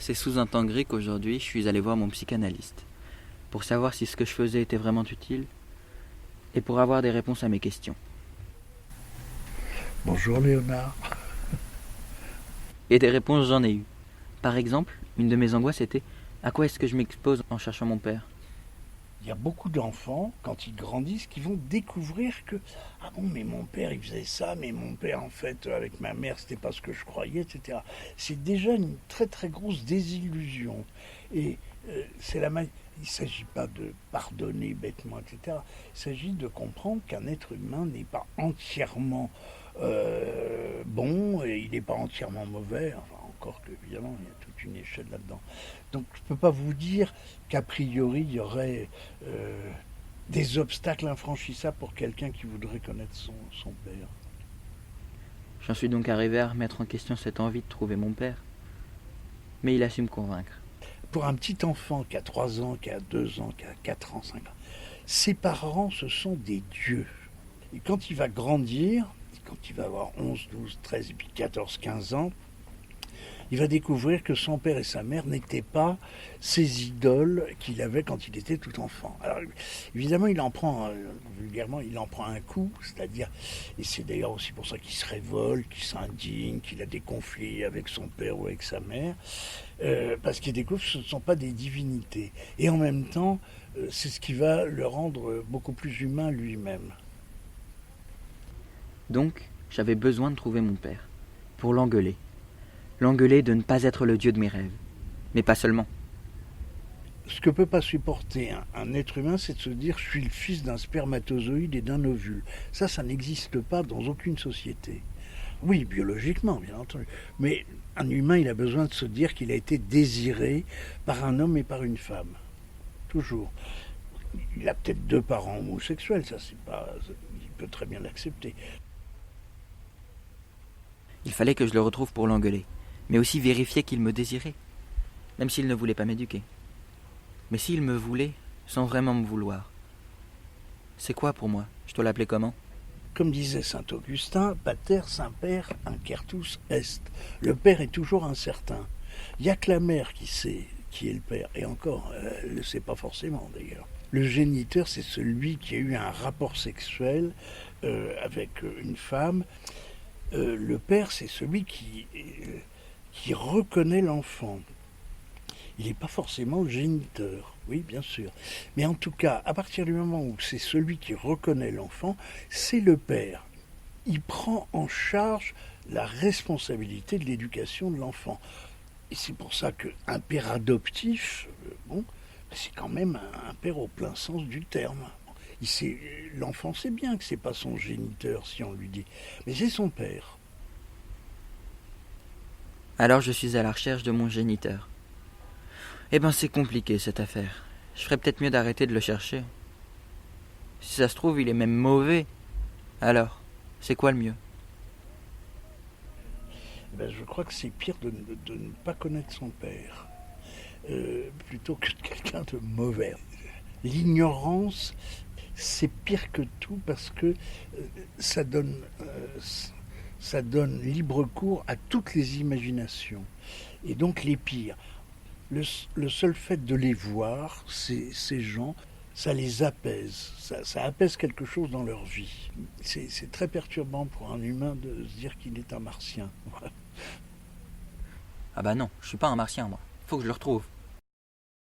C'est sous un temps gris qu'aujourd'hui je suis allé voir mon psychanalyste, pour savoir si ce que je faisais était vraiment utile, et pour avoir des réponses à mes questions. Bonjour Léonard. Et des réponses j'en ai eu. Par exemple, une de mes angoisses était: à quoi est-ce que je m'expose en cherchant mon père? Il y a beaucoup d'enfants, quand ils grandissent, qui vont découvrir que ah bon, mais mon père il faisait ça, mais mon père en fait avec ma mère c'était pas ce que je croyais, etc. C'est déjà une très très grosse désillusion. Et il ne s'agit pas de pardonner bêtement, etc. Il s'agit de comprendre qu'un être humain n'est pas entièrement bon et il n'est pas entièrement mauvais. Enfin, encore que évidemment il y a toute une échelle là-dedans. Donc je ne peux pas vous dire qu'a priori il y aurait des obstacles infranchissables pour quelqu'un qui voudrait connaître son père. J'en suis donc arrivé à remettre en question cette envie de trouver mon père. Mais il a su me convaincre. Pour un petit enfant qui a 3 ans, qui a 2 ans, qui a 4 ans, 5 ans, ses parents, ce sont des dieux. Et quand il va grandir, quand il va avoir 11, 12, 13 et puis 14, 15 ans, il va découvrir que son père et sa mère n'étaient pas ses idoles qu'il avait quand il était tout enfant. Alors évidemment, il en prend, vulgairement, il en prend un coup, c'est-à-dire, et c'est d'ailleurs aussi pour ça qu'il se révolte, qu'il s'indigne, qu'il a des conflits avec son père ou avec sa mère, parce qu'il découvre que ce ne sont pas des divinités. Et en même temps, c'est ce qui va le rendre beaucoup plus humain lui-même. Donc, j'avais besoin de trouver mon père, pour l'engueuler. L'engueuler de ne pas être le dieu de mes rêves. Mais pas seulement. Ce que peut pas supporter un être humain, c'est de se dire je suis le fils d'un spermatozoïde et d'un ovule. Ça n'existe pas dans aucune société. Oui, biologiquement, bien entendu. Mais un humain, il a besoin de se dire qu'il a été désiré par un homme et par une femme. Toujours. Il a peut-être 2 parents homosexuels, ça c'est pas. Il peut très bien l'accepter. Il fallait que je le retrouve pour l'engueuler, mais aussi vérifier qu'il me désirait, même s'il ne voulait pas m'éduquer. Mais s'il me voulait, sans vraiment me vouloir. C'est quoi pour moi? Je dois l'appeler comment? Comme disait saint Augustin, pater Saint-Père incertus est. Le père est toujours incertain. Il n'y a que la mère qui sait qui est le père. Et encore, elle ne le sait pas forcément d'ailleurs. Le géniteur, c'est celui qui a eu un rapport sexuel avec une femme. Le père, c'est celui qui reconnaît l'enfant. Il n'est pas forcément le géniteur, oui, bien sûr. Mais en tout cas, à partir du moment où c'est celui qui reconnaît l'enfant, c'est le père. Il prend en charge la responsabilité de l'éducation de l'enfant. Et c'est pour ça qu'un père adoptif, c'est quand même un père au plein sens du terme. L'enfant sait bien que c'est pas son géniteur si on lui dit, mais c'est son père. Alors je suis à la recherche de mon géniteur. Eh ben c'est compliqué cette affaire. Je ferais peut-être mieux d'arrêter de le chercher. Si ça se trouve, il est même mauvais. Alors, c'est quoi le mieux? Je crois que c'est pire de ne pas connaître son père, plutôt que de quelqu'un de mauvais. L'ignorance, c'est pire que tout parce que ça donne, ça donne libre cours à toutes les imaginations. Et donc les pires. Le seul fait de les voir, ces gens, ça les apaise, ça apaise quelque chose dans leur vie. C'est très perturbant pour un humain de se dire qu'il est un martien. Ah bah non, je suis pas un martien moi. Faut que je le retrouve.